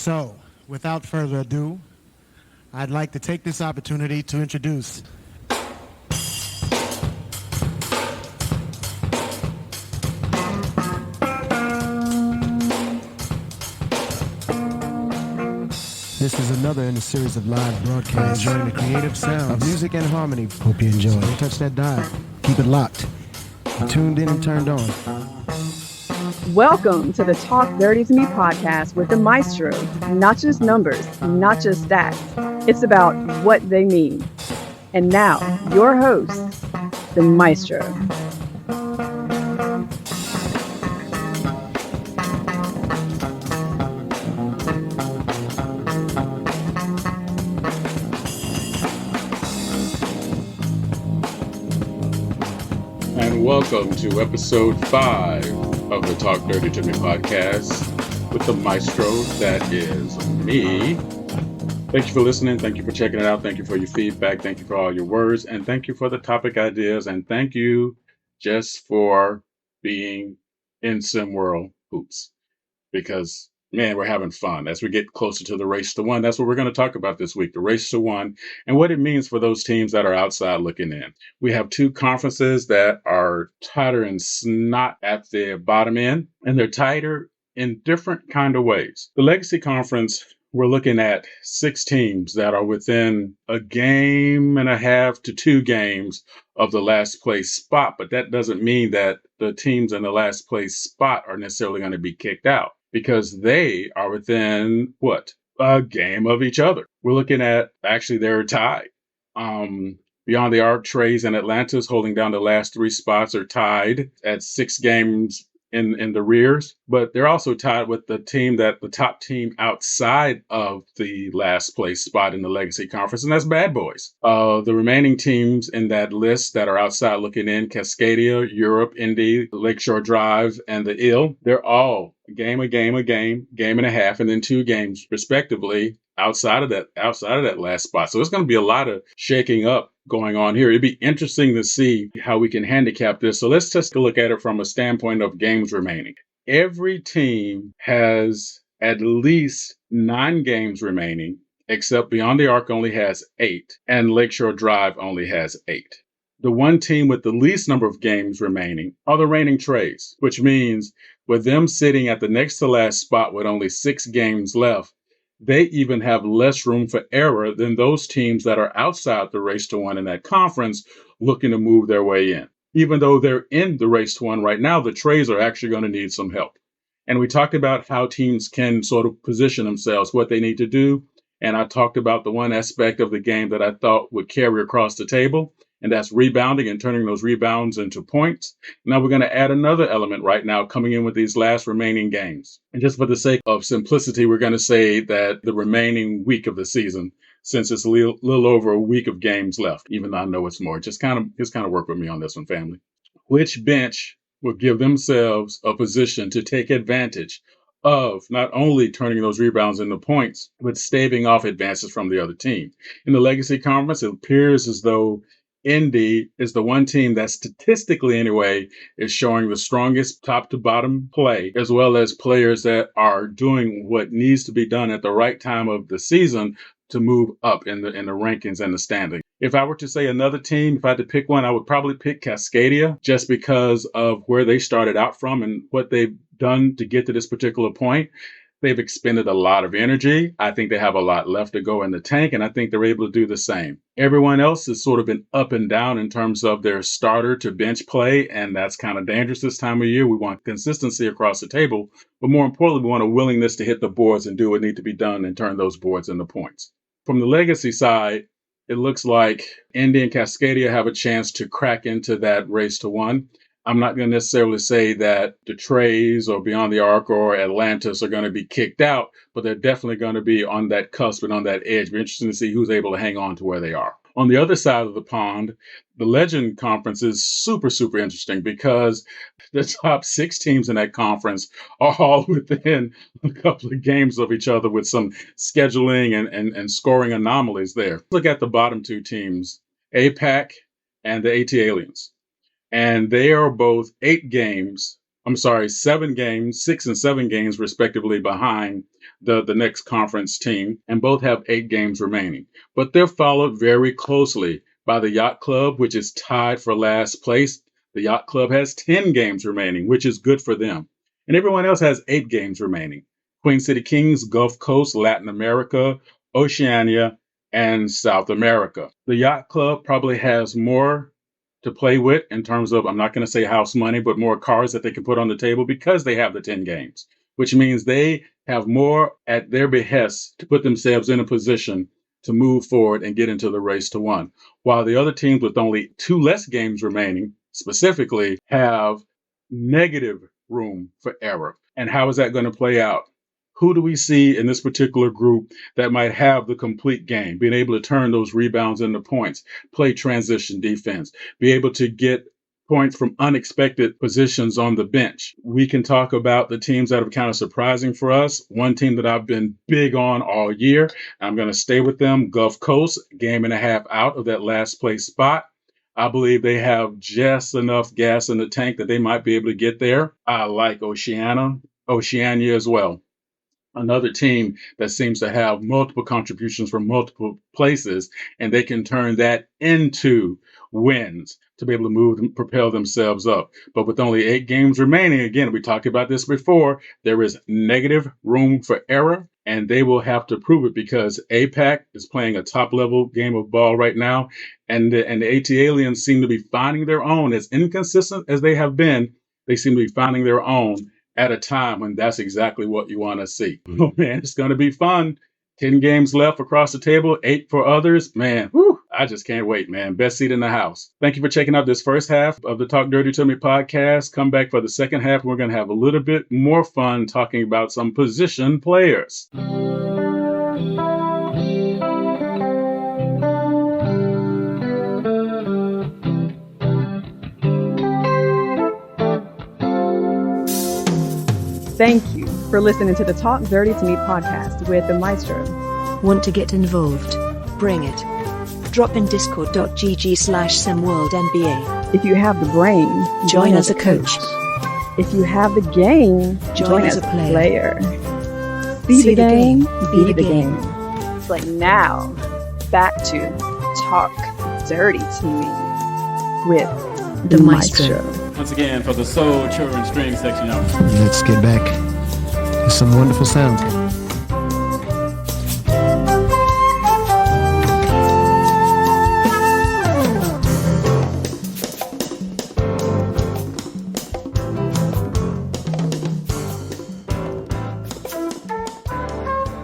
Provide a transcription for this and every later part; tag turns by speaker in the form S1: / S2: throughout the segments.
S1: So, without further ado, I'd like to take this opportunity to introduce This is another in a series of live broadcasts enjoying the creative sounds of music and harmony. Hope you enjoy. Don't touch that dial. Keep it locked. Tuned in and turned on.
S2: Welcome to the Talk Dirty to Me podcast with the Maestro. Not just numbers, not just stats. It's about what they mean. And now, your host, the Maestro.
S3: And welcome to episode 5 of the Talk Dirty to Me podcast with the Maestro, that is me. Thank you for listening. Thank you for checking it out. Thank you for your feedback. Thank you for all your words. And thank you for the topic ideas. And thank you just for being in SimWorld hoops. Because, man, we're having fun. As we get closer to the race to one, that's what we're going to talk about this week, the race to one, and what it means for those teams that are outside looking in. We have two conferences that are tighter and snot at the bottom end, and they're tighter in different kind of ways. The Legacy Conference, we're looking at 6 teams that are within a game and a half to 2 games of the last place spot, but that doesn't mean that the teams in the last place spot are necessarily going to be kicked out, because they are within, a game of each other. We're looking at, actually, they're tied. Beyond the Arc, Trays, and Atlantis holding down the last 3 spots are tied at 6 games in the rears, but they're also tied with the top team outside of the last place spot in the Legacy Conference, and that's Bad Boys. The remaining teams in that list that are outside looking in, Cascadia, Europe, Indy, Lakeshore Drive, and the Ill, they're all a game and a half, and then 2 games respectively outside of that last spot. So it's going to be a lot of shaking up going on here. It'd be interesting to see how we can handicap this. So let's just look at it from a standpoint of games remaining. Every team has at least 9 games remaining, except Beyond the Arc only has 8, and Lakeshore Drive only has 8. The one team with the least number of games remaining are the reigning Trays, which means with them sitting at the next to last spot with only 6 games left, they even have less room for error than those teams that are outside the race to one in that conference looking to move their way in. Even though they're in the race to one right now, the Trays are actually going to need some help. And we talked about how teams can sort of position themselves, what they need to do. And I talked about the one aspect of the game that I thought would carry across the table, and that's rebounding and turning those rebounds into points. Now we're going to add another element right now coming in with these last remaining games. And just for the sake of simplicity, we're going to say that the remaining week of the season, since it's a little over a week of games left, even though I know it's more, just kind of work with me on this one, family. Which bench will give themselves a position to take advantage of not only turning those rebounds into points, but staving off advances from the other team? In the Legacy Conference, it appears as though Indy is the one team that statistically anyway is showing the strongest top to bottom play, as well as players that are doing what needs to be done at the right time of the season to move up in the rankings and the standing. If I were to say another team, if I had to pick one, I would probably pick Cascadia, just because of where they started out from and what they've done to get to this particular point. They've expended a lot of energy. I think they have a lot left to go in the tank, and I think they're able to do the same. Everyone else has sort of been up and down in terms of their starter to bench play, and that's kind of dangerous this time of year. We want consistency across the table, but more importantly, we want a willingness to hit the boards and do what needs to be done and turn those boards into points. From the Legacy side, it looks like Indy and Cascadia have a chance to crack into that race to one. I'm not going to necessarily say that the Trays or Beyond the Arc or Atlantis are going to be kicked out, but they're definitely going to be on that cusp and on that edge. It'll be interesting to see who's able to hang on to where they are. On the other side of the pond, the Legend Conference is super, super interesting because the top 6 teams in that conference are all within a couple of games of each other with some scheduling and scoring anomalies there. Look at the bottom 2 teams, APAC and the AT Aliens. And they are both 8 games 7 games, 6 and 7 games respectively behind the next conference team, and both have 8 games remaining. But they're followed very closely by the Yacht Club, which is tied for last place. The Yacht Club has 10 games remaining, which is good for them. And everyone else has 8 games remaining. Queen City Kings, Gulf Coast, Latin America, Oceania, and South America. The Yacht Club probably has more to play with in terms of, I'm not going to say house money, but more cards that they can put on the table because they have the 10 games, which means they have more at their behest to put themselves in a position to move forward and get into the race to one. While the other teams with only 2 less games remaining specifically have negative room for error. And how is that going to play out? Who do we see in this particular group that might have the complete game, being able to turn those rebounds into points, play transition defense, be able to get points from unexpected positions on the bench? We can talk about the teams that are kind of surprising for us. One team that I've been big on all year, I'm going to stay with them, Gulf Coast, game and a half out of that last place spot. I believe they have just enough gas in the tank that they might be able to get there. I like Oceania as well. Another team that seems to have multiple contributions from multiple places, and they can turn that into wins to be able to move and propel themselves up. But with only 8 games remaining, again, we talked about this before, there is negative room for error, and they will have to prove it because APAC is playing a top-level game of ball right now, and the AT Aliens seem to be finding their own. As inconsistent as they have been, they seem to be finding their own at a time when that's exactly what you want to see. Oh, man, it's going to be fun. 10 games left across the table, 8 for others. Man, whew, I just can't wait, man. Best seat in the house. Thank you for checking out this first half of the Talk Dirty to Me podcast. Come back for the second half. We're going to have a little bit more fun talking about some position players.
S2: Thank you for listening to the Talk Dirty to Me podcast with the Maestro.
S4: Want to get involved? Bring it. Drop in discord.gg/SimWorld NBA.
S2: If you have the brain,
S4: Join as a coach.
S2: If you have the game,
S4: Join as a player.
S2: See
S4: See
S2: the game,
S4: be
S2: be
S4: the
S2: the game. But now, back to Talk Dirty to Me with
S4: The Maestro.
S5: Once again, for the soul, children, string section, y'all.
S1: Let's get back to some wonderful sounds.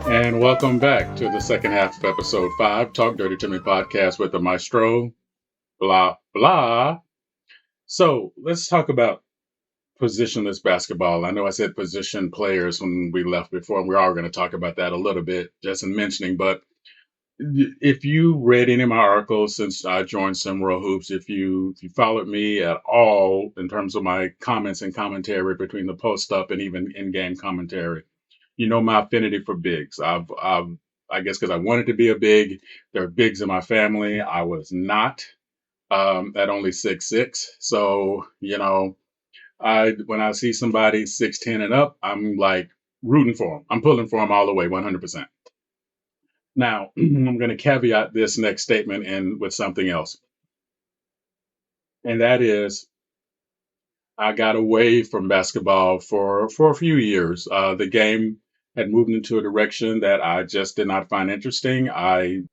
S3: And welcome back to the second half of episode 5, Talk Dirty to Me podcast with the Maestro, blah, blah. So let's talk about positionless basketball. I know I said position players when we left before, and we are going to talk about that a little bit just in mentioning, but if you read any of my articles since I joined SimWorld Hoops, if you followed me at all in terms of my comments and commentary between the post-up and even in-game commentary, you know my affinity for bigs. I guess because I wanted to be a big. There are bigs in my family. I was not at only 6'6". So, you know, when I see somebody 6'10" and up, I'm like rooting for them. I'm pulling for them all the way, 100%. Now, I'm going to caveat this next statement in with something else. And that is, I got away from basketball for a few years. The game had moved into a direction that I just did not find interesting. And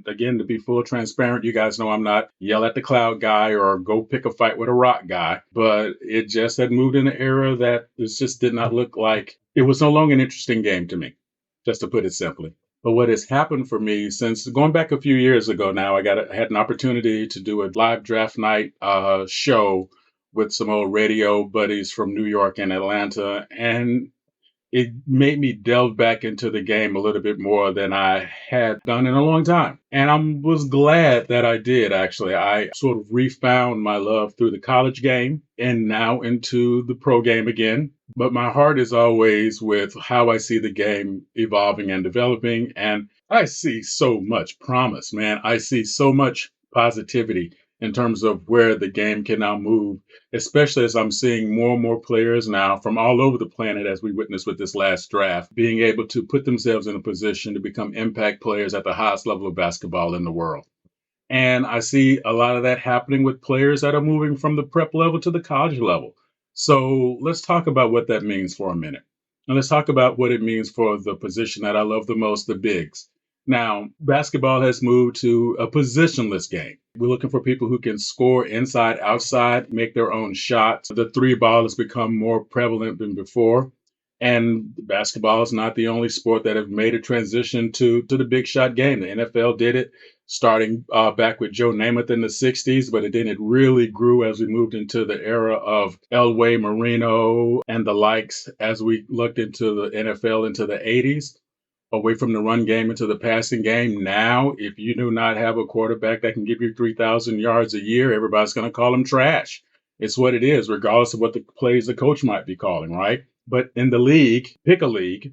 S3: again, to be full transparent, you guys know I'm not yell at the cloud guy or go pick a fight with a rock guy, but it just had moved in an era that this just did not look like it was no longer an interesting game to me, just to put it simply. But what has happened for me since going back a few years ago now, I had an opportunity to do a live draft night show with some old radio buddies from New York and Atlanta, and it made me delve back into the game a little bit more than I had done in a long time. And I was glad that I did, actually. I sort of refound my love through the college game and now into the pro game again. But my heart is always with how I see the game evolving and developing. And I see so much promise, man. I see so much positivity in terms of where the game can now move, especially as I'm seeing more and more players now from all over the planet, as we witnessed with this last draft, being able to put themselves in a position to become impact players at the highest level of basketball in the world. And I see a lot of that happening with players that are moving from the prep level to the college level. So let's talk about what that means for a minute. And let's talk about what it means for the position that I love the most, the bigs. Now, basketball has moved to a positionless game. We're looking for people who can score inside, outside, make their own shots. The three ball has become more prevalent than before. And basketball is not the only sport that have made a transition to the big shot game. The NFL did it starting back with Joe Namath in the 60s, but then it really grew as we moved into the era of Elway, Marino, and the likes as we looked into the NFL into the 80s, away from the run game into the passing game. Now, if you do not have a quarterback that can give you 3,000 yards a year, everybody's going to call him trash. It's what it is, regardless of what the plays the coach might be calling, right? But in the league, pick a league,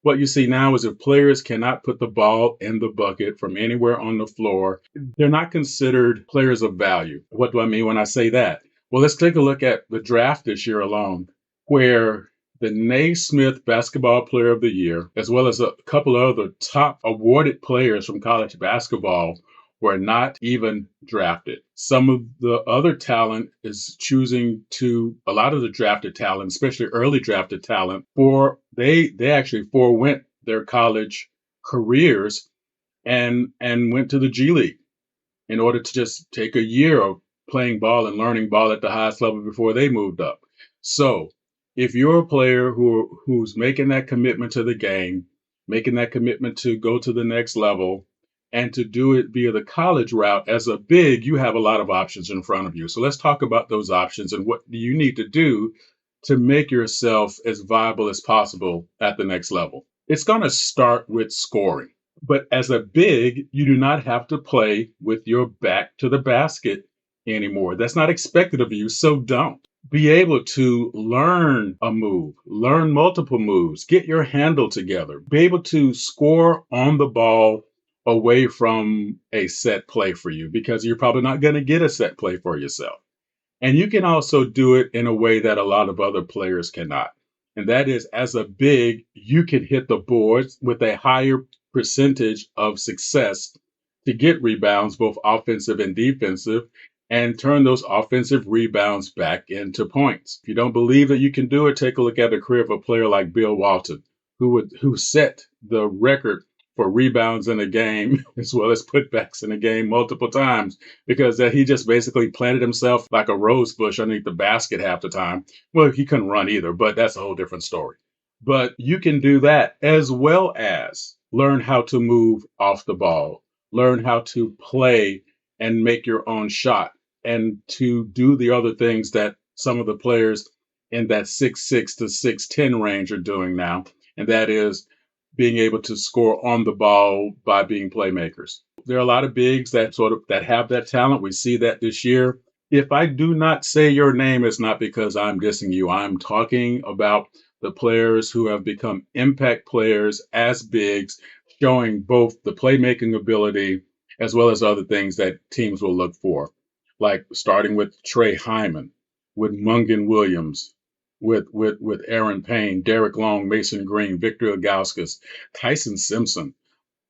S3: what you see now is if players cannot put the ball in the bucket from anywhere on the floor, they're not considered players of value. What do I mean when I say that? Well, let's take a look at the draft this year alone, where the Naismith Basketball Player of the Year, as well as a couple of other top awarded players from college basketball, were not even drafted. Some of the other talent is choosing to, a lot of the drafted talent, especially early drafted talent, they actually forewent their college careers and went to the G League in order to just take a year of playing ball and learning ball at the highest level before they moved up. So if you're a player who's making that commitment to the game, making that commitment to go to the next level, and to do it via the college route as a big, you have a lot of options in front of you. So let's talk about those options and what do you need to do to make yourself as viable as possible at the next level. It's going to start with scoring. But as a big, you do not have to play with your back to the basket anymore. That's not expected of you, so don't. Be able to learn a move, learn multiple moves, get your handle together, be able to score on the ball away from a set play for you, because you're probably not going to get a set play for yourself. And you can also do it in a way that a lot of other players cannot. And that is, as a big, you can hit the boards with a higher percentage of success to get rebounds, both offensive and defensive, and turn those offensive rebounds back into points. If you don't believe that you can do it, take a look at the career of a player like Bill Walton, who set the record for rebounds in a game as well as putbacks in a game multiple times, because he just basically planted himself like a rose bush underneath the basket half the time. Well, he couldn't run either, but that's a whole different story. But you can do that as well as learn how to move off the ball, learn how to play and make your own shot, and to do the other things that some of the players in that 6'6" to 6'10" range are doing now. And that is being able to score on the ball by being playmakers. There are a lot of bigs that have that talent. We see that this year. If I do not say your name, it's not because I'm dissing you. I'm talking about the players who have become impact players as bigs, showing both the playmaking ability as well as other things that teams will look for, like starting with Trey Hyman, with Mungan Williams, with Aaron Payne, Derek Long, Mason Green, Victor Ilgauskas, Tyson Simpson,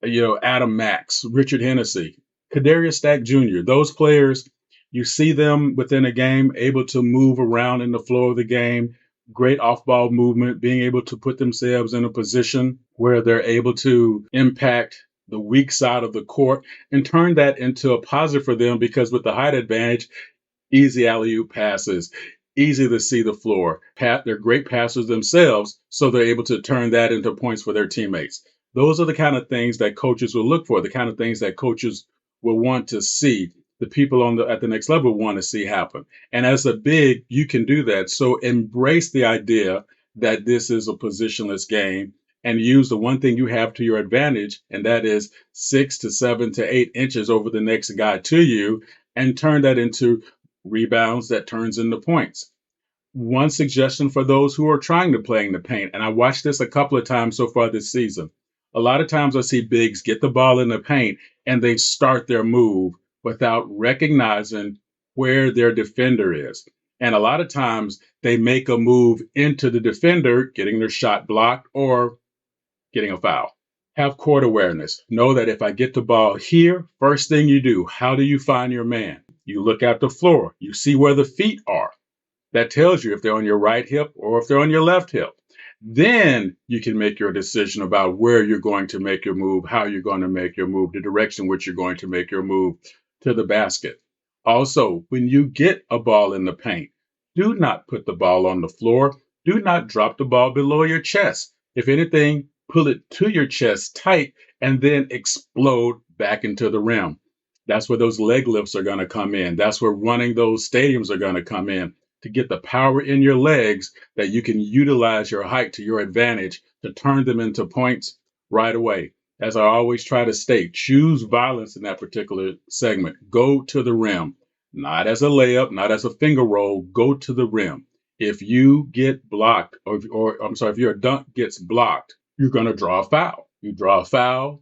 S3: Adam Max, Richard Hennessy, Kadarius Stack Jr. Those players, you see them within a game able to move around in the flow of the game, great off-ball movement, being able to put themselves in a position where they're able to impact the weak side of the court and turn that into a positive for them, because with the height advantage, easy alley-oop passes, easy to see the floor. They're great passers themselves, so they're able to turn that into points for their teammates. Those are the kind of things that coaches will look for, the kind of things that coaches will want to see, the people at the next level want to see happen. And as a big, you can do that. So embrace the idea that this is a positionless game and use the one thing you have to your advantage, and that is 6 to 7 to 8 inches over the next guy to you, and turn that into rebounds that turns into points. One suggestion for those who are trying to play in the paint, and I watched this a couple of times so far this season. A lot of times I see bigs get the ball in the paint and they start their move without recognizing where their defender is. And a lot of times they make a move into the defender, getting their shot blocked or getting a foul. Have court awareness. Know that if I get the ball here, first thing you do, how do you find your man? You look at the floor. You see where the feet are. That tells you if they're on your right hip or if they're on your left hip. Then you can make your decision about where you're going to make your move, how you're going to make your move, the direction in which you're going to make your move to the basket. Also, when you get a ball in the paint, do not put the ball on the floor. Do not drop the ball below your chest. If anything, pull it to your chest tight and then explode back into the rim. That's where those leg lifts are going to come in. That's where running those stadiums are going to come in, to get the power in your legs that you can utilize your height to your advantage to turn them into points right away. As I always try to state, choose violence in that particular segment. Go to the rim, not as a layup, not as a finger roll. Go to the rim. If you get blocked, if your dunk gets blocked, you're going to draw a foul. You draw a foul,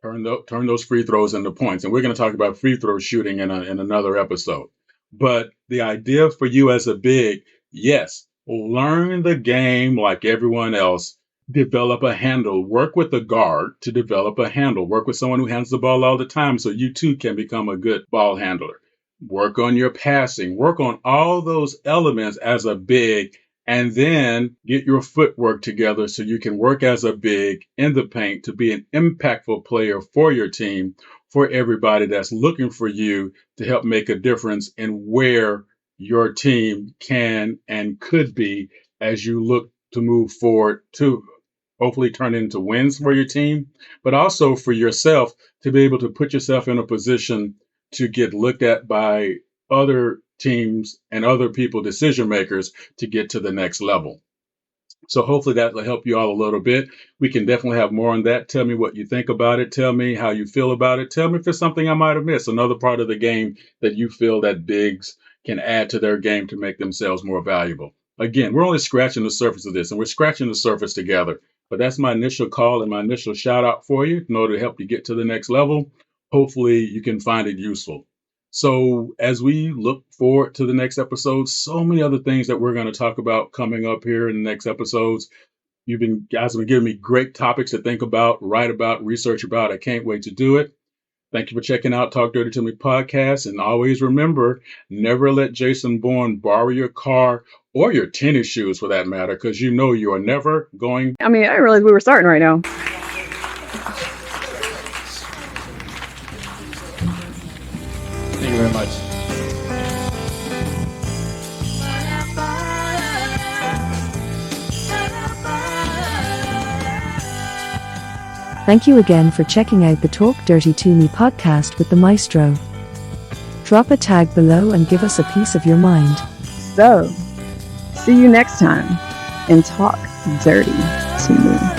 S3: turn those free throws into points. And we're going to talk about free throw shooting in another episode. But the idea for you as a big, yes, learn the game like everyone else. Develop a handle. Work with a guard to develop a handle. Work with someone who handles the ball all the time so you too can become a good ball handler. Work on your passing. Work on all those elements as a big, and then get your footwork together so you can work as a big in the paint to be an impactful player for your team, for everybody that's looking for you to help make a difference in where your team can and could be as you look to move forward to hopefully turn into wins for your team, but also for yourself to be able to put yourself in a position to get looked at by other teams and other people, decision makers, to get to the next level. So hopefully that will help you all a little bit. We can definitely have more on that. Tell me what you think about it. Tell me how you feel about it. Tell me if there's something I might have missed, another part of the game that you feel that bigs can add to their game to make themselves more valuable. Again, we're only scratching the surface of this, and we're scratching the surface together. But that's my initial call and my initial shout out for you in order to help you get to the next level. Hopefully you can find it useful. So as we look forward to the next episode, so many other things that we're going to talk about coming up here in the next episodes. Guys have been giving me great topics to think about, write about, research about. I can't wait to do it. Thank you for checking out Talk Dirty to Me podcast. And always remember, never let Jason Bourne borrow your car or your tennis shoes for that matter, because you know you are never going.
S2: I didn't realize we were starting right now.
S5: Thank you very much.
S4: Thank you again for checking out the Talk Dirty to Me podcast with the Maestro. Drop a tag below and give us a piece of your mind.
S2: So, see you next time and talk dirty to me.